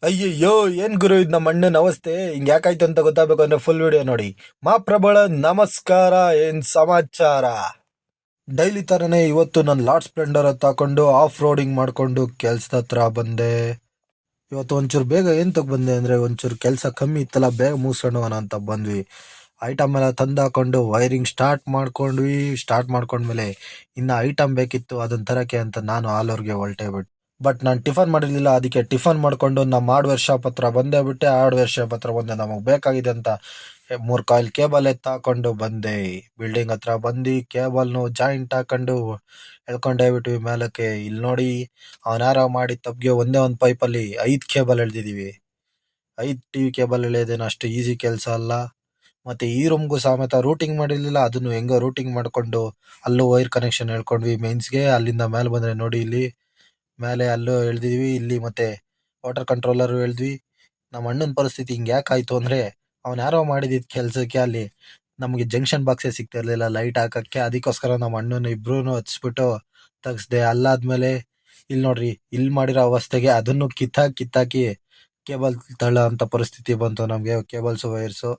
ಅಯ್ಯಯ್ಯೋ ಏನ್ ಗುರು ಇದು ನಮ್ಮ ಅಣ್ಣನ ಅವಸ್ಥೆ ಹಿಂಗ್ ಯಾಕಾಯ್ತು ಅಂತ ಗೊತ್ತಾಗಬೇಕು ಅಂದ್ರೆ ಫುಲ್ ವಿಡಿಯೋ ನೋಡಿ. ಮಾ ಪ್ರಬಳ ನಮಸ್ಕಾರ. ಏನ್ ಸಮಾಚಾರ? ಡೈಲಿ ತರನೇ ಇವತ್ತು ನನ್ನ ಲಾರ್ಡ್ ಸ್ಪ್ಲೆಂಡರ್ ಹಾಕೊಂಡು ಆಫ್ ರೋಡಿಂಗ್ ಮಾಡ್ಕೊಂಡು ಕೆಲ್ಸದ ಹತ್ರ ಬಂದೆ. ಇವತ್ತು ಒಂಚೂರು ಬೇಗ ಏನ್ ಬಂದೆ ಅಂದ್ರೆ ಒಂಚೂರು ಕೆಲಸ ಕಮ್ಮಿ ಇತ್ತಲ್ಲ, ಬೇಗ ಮುಗಿಸೋಣ ಅಂತ ಬಂದ್ವಿ. ಐಟಮ್ ಎಲ್ಲ ತಂದು ಹಾಕೊಂಡು ವೈರಿಂಗ್ ಸ್ಟಾರ್ಟ್ ಮಾಡ್ಕೊಂಡ್ಮೇಲೆ ಇನ್ನ ಐಟಮ್ ಬೇಕಿತ್ತು ಅದನ್ನ ತರಕ್ಕೆ ಅಂತ ನಾನು ಆಲೂರ್ಗೆ ಹೊಲ್ಟೆ ಬಿಟ್ಟು. ಬಟ್ ನಾನು ಟಿಫನ್ ಮಾಡಿರಲಿಲ್ಲ, ಅದಕ್ಕೆ ಟಿಫನ್ ಮಾಡ್ಕೊಂಡು ನಮ್ಮ ಹಾರ್ಡ್ವೇರ್ ಶಾಪ್ ಹತ್ರ ಬಂದೇ ಬಿಟ್ಟೆ. ಹಾರ್ಡ್ವೇರ್ ಶಾಪ್ ಹತ್ರ ಬಂದೆ, ನಮಗೆ ಬೇಕಾಗಿದೆ ಅಂತ 3 ಕಾಯಿಲ್ ಕೇಬಲ್ ಹಾಕೊಂಡು ಬಂದೆ. ಬಿಲ್ಡಿಂಗ್ ಹತ್ರ ಬಂದು ಕೇಬಲ್ನು ಜಾಯಿಂಟ್ ಹಾಕೊಂಡು ಎಳ್ಕೊಂಡೇ ಬಿಟ್ವಿ ಮೇಲಕ್ಕೆ. ಇಲ್ಲಿ ನೋಡಿ, ಅವನಾರ ಮಾಡಿ ತಪ್ಪಿಗೆ ಒಂದೇ ಒಂದು ಪೈಪಲ್ಲಿ 5 ಕೇಬಲ್ ಎಳ್ದಿದೀವಿ. 5 TV ಕೇಬಲ್ ಎಳೆಯೋದೇನು ಅಷ್ಟು ಈಸಿ ಕೆಲಸ ಅಲ್ಲ. ಮತ್ತೆ ಈ ರೂಮ್ಗೂ ಸಮೇತ ರೂಟಿಂಗ್ ಮಾಡಿರ್ಲಿಲ್ಲ, ಅದನ್ನು ಹೆಂಗೋ ರೂಟಿಂಗ್ ಮಾಡ್ಕೊಂಡು ಅಲ್ಲೂ ವೈರ್ ಕನೆಕ್ಷನ್ ಹೇಳ್ಕೊಂಡ್ವಿ ಮೇನ್ಸ್ಗೆ. ಅಲ್ಲಿಂದ ಮೇಲೆ ಬಂದ್ರೆ ನೋಡಿ, ಇಲ್ಲಿ ಮೇಲೆ ಅಲ್ಲೂ ಎಳ್ದಿದ್ವಿ, ಇಲ್ಲಿ ಮತ್ತೆ ವಾಟರ್ ಕಂಟ್ರೋಲರ್ ಎಳ್ದ್ವಿ. ನಮ್ಮ ಅಣ್ಣನ ಪರಿಸ್ಥಿತಿ ಹಿಂಗೆ ಯಾಕಾಯ್ತು ಅಂದ್ರೆ, ಅವ್ನು ಯಾರೋ ಮಾಡಿದಿದ್ ಕೆಲ್ಸಕ್ಕೆ ಅಲ್ಲಿ ನಮಗೆ ಜಂಕ್ಷನ್ ಬಾಕ್ಸೇ ಸಿಗ್ತಿರ್ಲಿಲ್ಲ ಲೈಟ್ ಹಾಕಕ್ಕೆ. ಅದಕ್ಕೋಸ್ಕರ ನಮ್ಮ ಅಣ್ಣನ ಇಬ್ರು ಹಚ್ಬಿಟ್ಟು ತೆಗ್ಸ್ದೆ. ಅಲ್ಲಾದ್ಮೇಲೆ ಇಲ್ಲಿ ನೋಡ್ರಿ, ಇಲ್ಲಿ ಮಾಡಿರೋ ಅವಸ್ಥೆಗೆ ಅದನ್ನು ಕಿತ್ತಾಕಿ ಕೇಬಲ್ ತಳ್ಳ ಅಂತ ಪರಿಸ್ಥಿತಿ ಬಂತು ನಮಗೆ. ಕೇಬಲ್ಸ್ ವೈರ್ಸು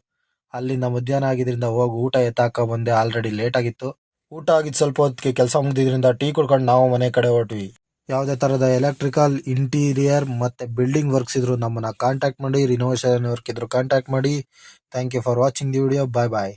ಅಲ್ಲಿಂದ ಮಧ್ಯಾಹ್ನ ಆಗಿದ್ರಿಂದ ಹೋಗಿ ಊಟ ಎತ್ತಾಕ ಬಂದೆ. ಆಲ್ರೆಡಿ ಲೇಟ್ ಆಗಿತ್ತು. ಊಟ ಆಗಿದ್ದು ಸ್ವಲ್ಪ ಹೊತ್ತಿಗೆ ಕೆಲಸ ಮುಗಿದ್ರಿಂದ ಟೀ ಕುಡ್ಕೊಂಡು ನಾವು ಮನೆ ಕಡೆ ಹೊರಟ್ವಿ. ಯಾವುದೇ ಥರದ ಎಲೆಕ್ಟ್ರಿಕಲ್, ಇಂಟೀರಿಯರ್ ಮತ್ತು ಬಿಲ್ಡಿಂಗ್ ವರ್ಕ್ಸ್ ಇದ್ರು ನಮ್ಮನ್ನು ಕಾಂಟ್ಯಾಕ್ಟ್ ಮಾಡಿ. ರಿನೋವೇಷನ್ ವರ್ಕ್ ಇದ್ರು ಕಾಂಟ್ಯಾಕ್ಟ್ ಮಾಡಿ. Thank you for watching the video. Bye bye.